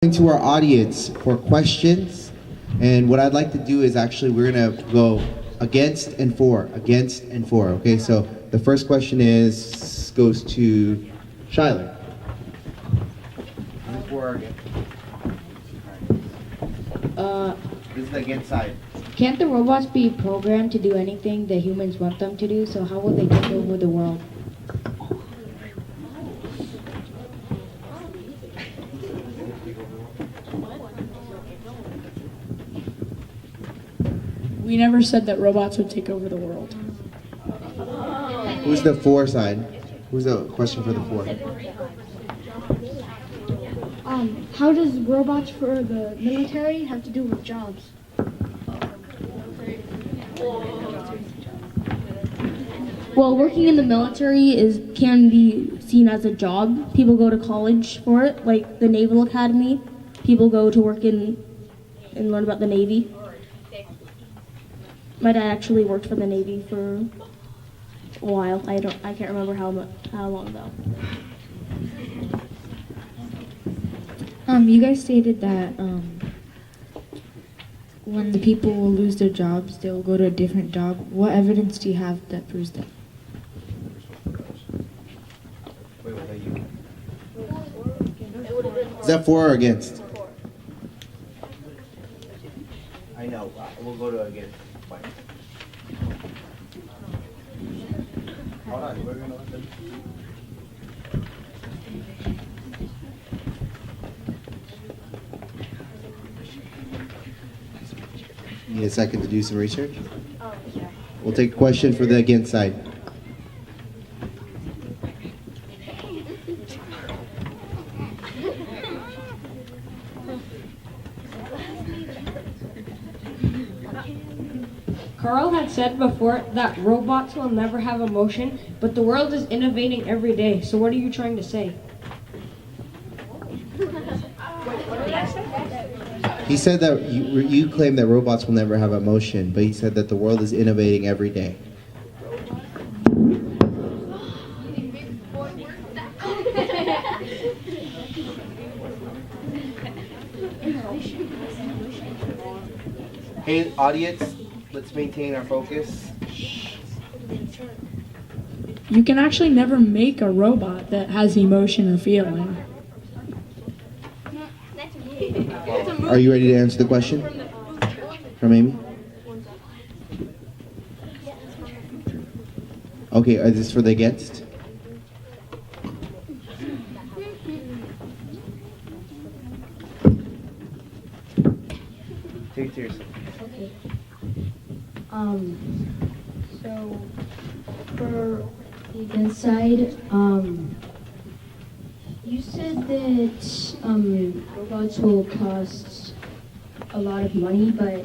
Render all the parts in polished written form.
To our audience for questions, and what I'd like to do is actually we're gonna go against and for. Okay, so the first question is goes to Shyler. Is it for or against? This is the against side. Can't the robots be programmed to do anything the humans want them to do? So how will they take over the world? We never said that robots would take over the world. Who's the for side? Who's the question for the for? How does robots for the military have to do with jobs? Well, working in the military can be seen as a job. People go to college for it, like the Naval Academy. People go to work and learn about the Navy. My dad actually worked for the Navy for a while. I can't remember how long though. You guys stated that when the people will lose their jobs, they will go to a different job. What evidence do you have that proves that? Is that for or against? I know. We'll go to against. Fine. Hold on. We're gonna let them. Need a second to do some research? We'll take a question for the against side. Carl had said before that robots will never have emotion, but the world is innovating every day. So what are you trying to say? He said that you claim that robots will never have emotion, but he said that the world is innovating every day. Hey, audience, let's maintain our focus. You can actually never make a robot that has emotion or feeling. Are you ready to answer the question from Amy? Okay, is this for the against? Take it seriously. Okay. So for the against side, you said that robots will cost a lot of money, but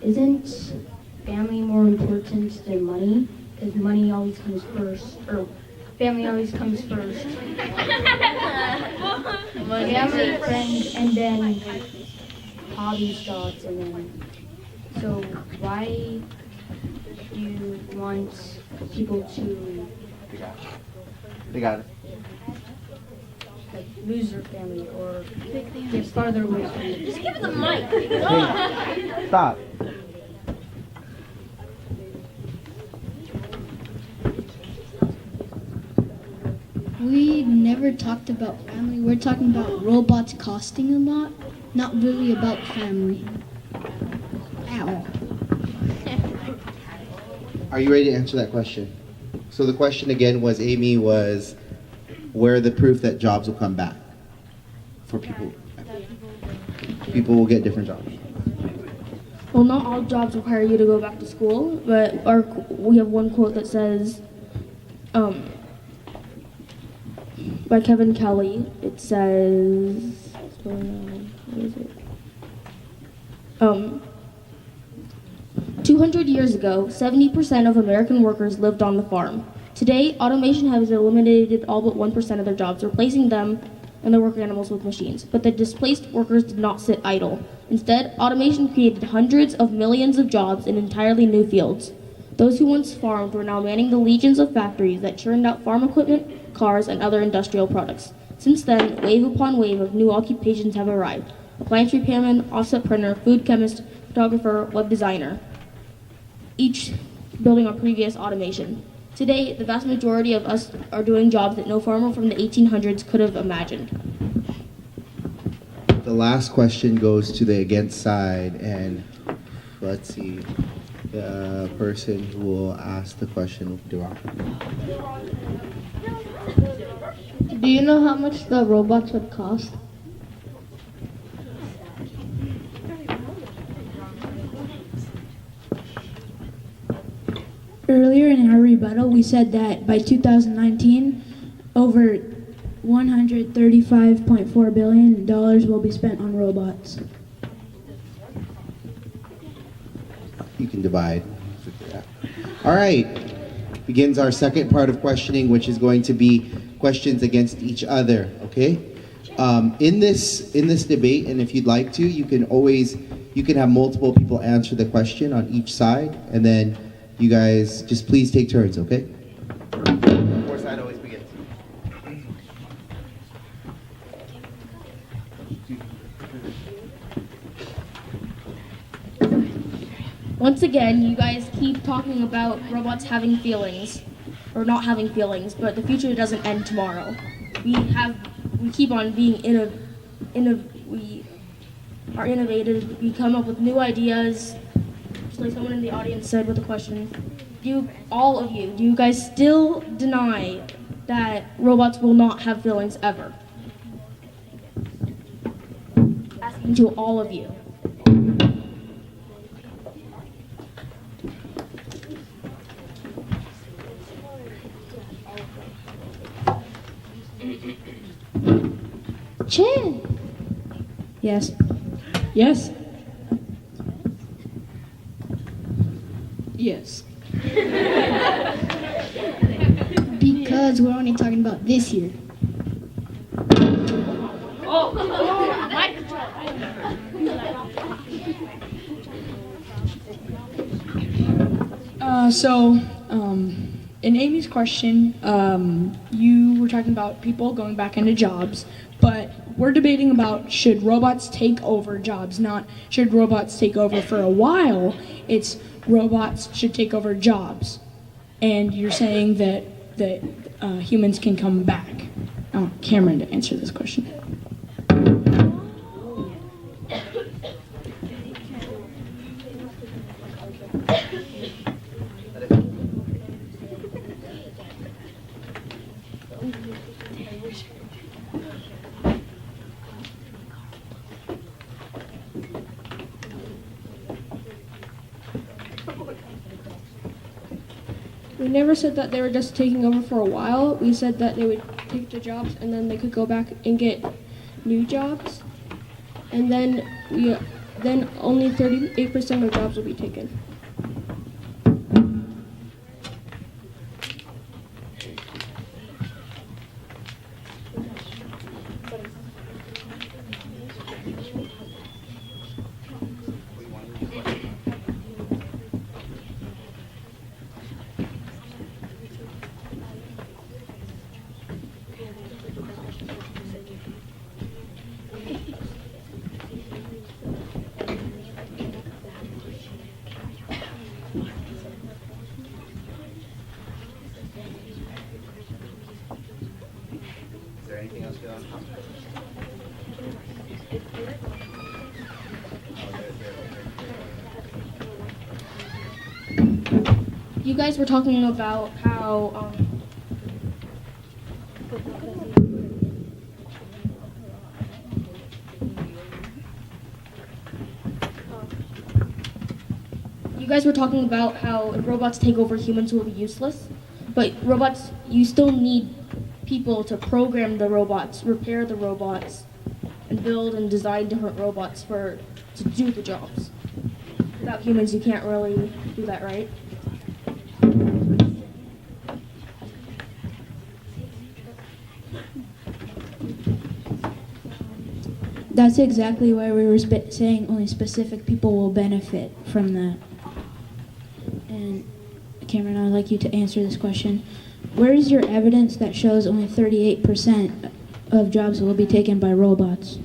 isn't family more important than money? Because money always comes first, or family always comes first. Family, friends, and then hobbies, jobs, and then. So why do you want people to They got it. like lose their family or get farther away from it? Just give it the mic. Hey, stop. We never talked about family. We're talking about robots costing a lot, not really about family. Ow. Are you ready to answer that question? So the question again was, Amy, was where the proof that jobs will come back for people? People will get different jobs. Well, not all jobs require you to go back to school, but we have one quote that says, by Kevin Kelly, it says, what is it? 200 years ago, 70% of American workers lived on the farm. Today, automation has eliminated all but 1% of their jobs, replacing them and their work animals with machines. But the displaced workers did not sit idle. Instead, automation created hundreds of millions of jobs in entirely new fields. Those who once farmed were now manning the legions of factories that churned out farm equipment, cars, and other industrial products. Since then, wave upon wave of new occupations have arrived. Appliance repairman, offset printer, food chemist, photographer, web designer, each building on previous automation. Today, the vast majority of us are doing jobs that no farmer from the 1800s could have imagined. The last question goes to the against side, and let's see, the person who will ask the question, Duran. Do you know how much the robots would cost? Earlier in our rebuttal, we said that by 2019, over $135.4 billion will be spent on robots. You can divide. All right. Begins our second part of questioning, which is going to be questions against each other. Okay. In this debate, and if you'd like to, you can have multiple people answer the question on each side, and then you guys just please take turns. Okay. Which side always begins? Once again, you guys keep talking about robots having feelings, or not having feelings, but the future doesn't end tomorrow. We keep on being we are innovative, we come up with new ideas, just like someone in the audience said with a question. Do you guys still deny that robots will not have feelings ever? Asking to all of you. Chin. Yes. Yes. Yes. Because we're only talking about this year. In Amy's question, you were talking about people going back into jobs, but we're debating about should robots take over jobs, not should robots take over for a while. It's robots should take over jobs. And you're saying that humans can come back. I want Cameron to answer this question. We never said that they were just taking over for a while. We said that they would take the jobs and then they could go back and get new jobs. And then only 38% of jobs will be taken. Is there anything else you want to talk about? You guys were talking about how if robots take over, humans will be useless. But robots, you still need people to program the robots, repair the robots, and build and design different robots to do the jobs. Without humans, you can't really do that, right? That's exactly why we were saying only specific people will benefit from that. And Cameron, I'd like you to answer this question. Where is your evidence that shows only 38% of jobs will be taken by robots?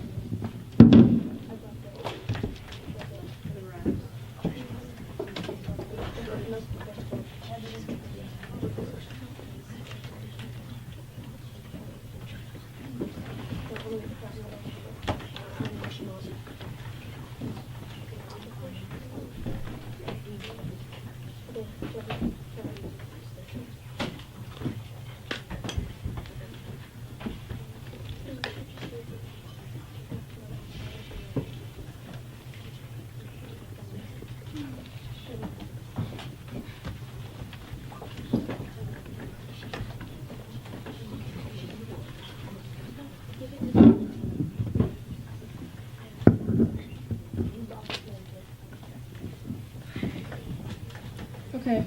Okay.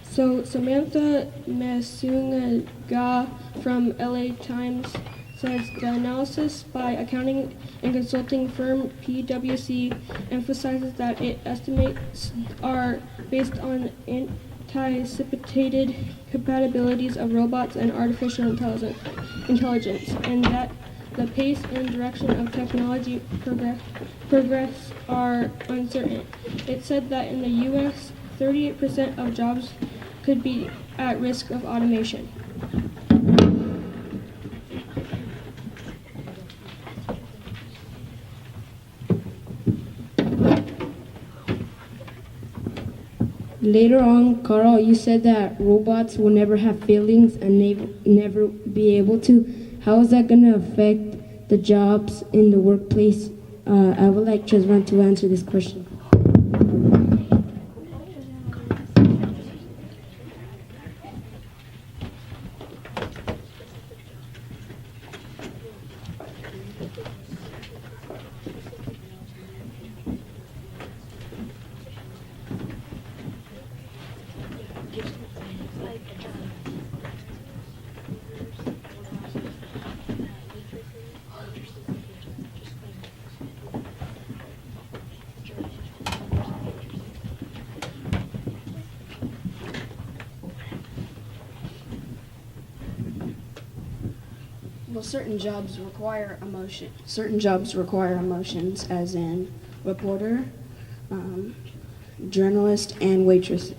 So Samantha Masunga from LA Times says the analysis by accounting and consulting firm PwC emphasizes that its estimates are based on anticipated compatibilities of robots and artificial intelligence, and that the pace and direction of technology progress are uncertain. It said that in the U.S., 38% of jobs could be at risk of automation. Later on, Carl, you said that robots will never have feelings and never be able to. How is that going to affect the jobs in the workplace? I would like Chesvan to answer this question. Well, certain jobs require emotion. Certain jobs require emotions, as in reporter, journalist, and waitress.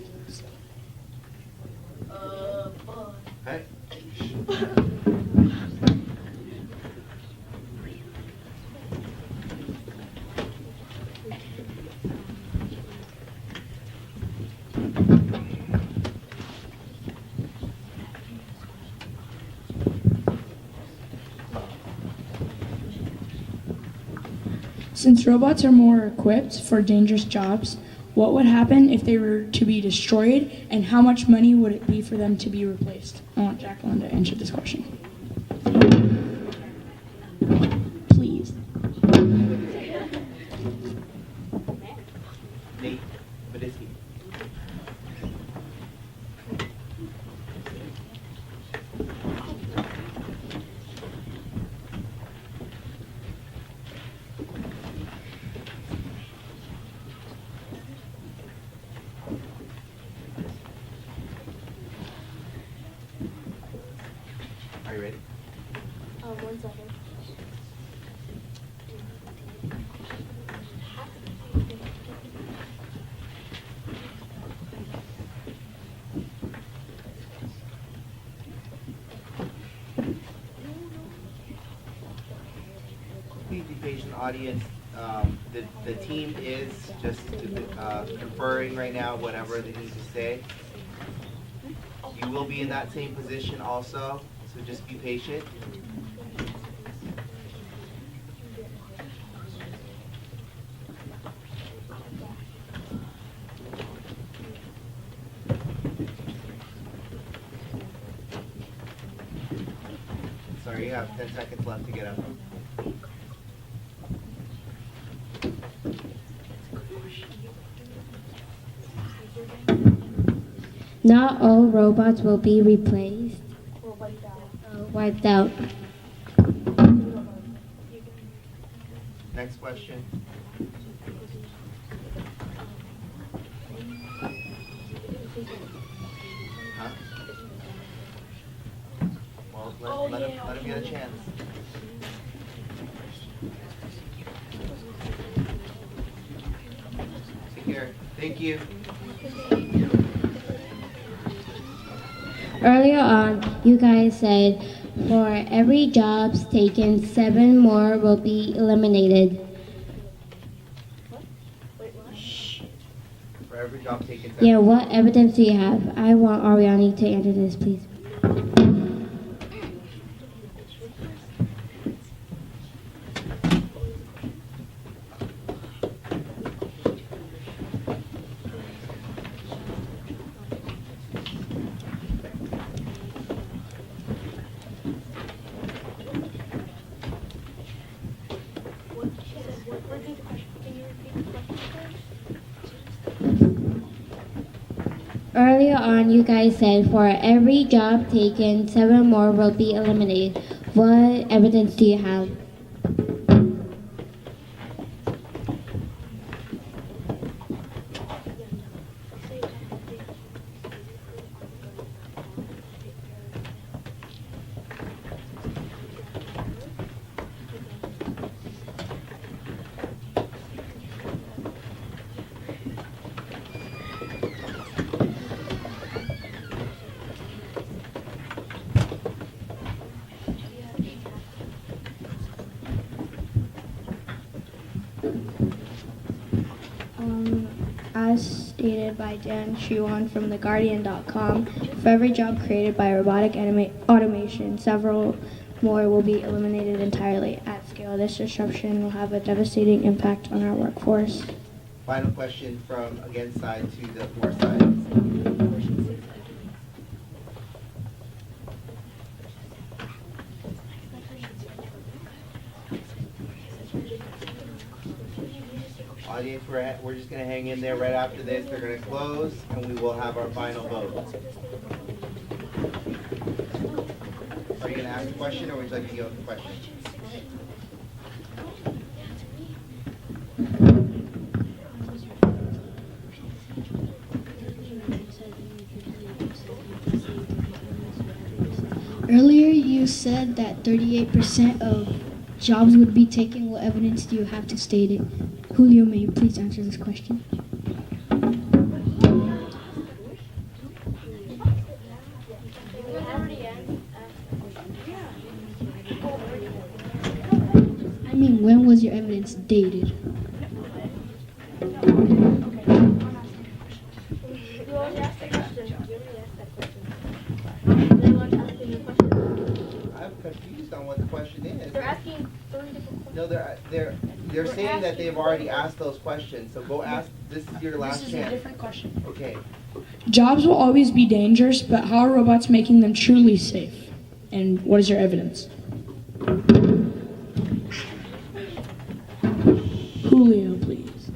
Hey. Since robots are more equipped for dangerous jobs, what would happen if they were to be destroyed, and how much money would it be for them to be replaced? I want Jacqueline to answer this question. Please. Nate Badisky. Are you ready? 1 second. Please be patient, audience. The team is just conferring right now whatever they need to say. You will be in that same position also, so just be patient. Sorry, you have 10 seconds left to get up. Not all robots will be replaced or wiped out. Next question. Huh? Well, let him get a chance. Thank you. Earlier on, you guys said for every jobs taken, 7 more will be eliminated. For every job taken. Yeah, what evidence do you have? I want Ariani to answer this, please. Earlier on, you guys said for every job taken, 7 more will be eliminated. What evidence do you have? As stated by Dan Shuan from TheGuardian.com, for every job created by robotic automation, several more will be eliminated entirely at scale. This disruption will have a devastating impact on our workforce. Final question from against side to the for side. Audience, we're just going to hang in there right after this. They're going to close, and we will have our final vote. Are you going to ask a question, or would you like to go with the question? Earlier, you said that 38% of jobs would be taken. What evidence do you have to state it? Julio, may you please answer this question? I mean, when was your evidence dated? I'm confused on what the question is. They're asking 3 different questions. No, they're saying that they've already asked those questions. So go ask. This is your last This is chance. a different question. Okay. Jobs will always be dangerous, but how are robots making them truly safe? And what is your evidence? Julio, please.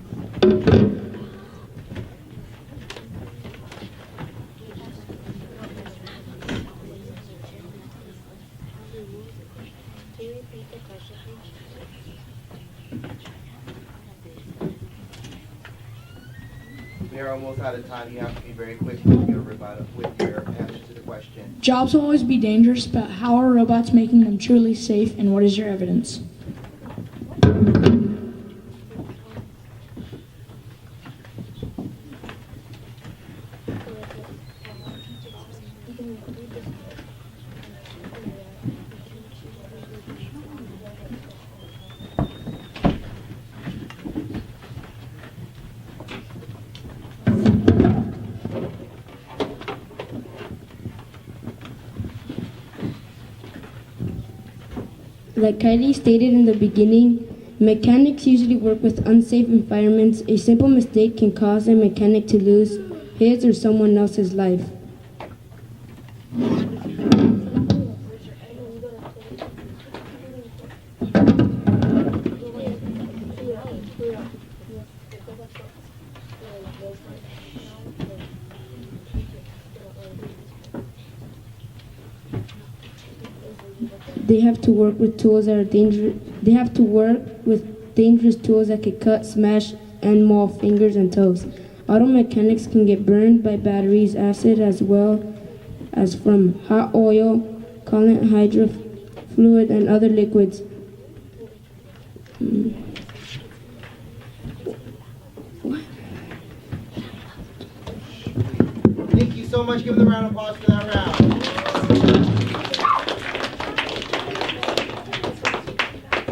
We are almost out of time. You have to be very quick with your rebuttal, with your answer to the question. Jobs will always be dangerous, but how are robots making them truly safe, and what is your evidence? Like Kylie stated in the beginning, mechanics usually work with unsafe environments. A simple mistake can cause a mechanic to lose his or someone else's life. They have to work with tools that are dangerous. They have to work with dangerous tools that can cut, smash, and maul fingers and toes. Auto mechanics can get burned by batteries, acid, as well as from hot oil, coolant, hydro fluid, and other liquids. so much. Give them a round of applause for that round.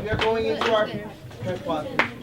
We are going into our press boxes.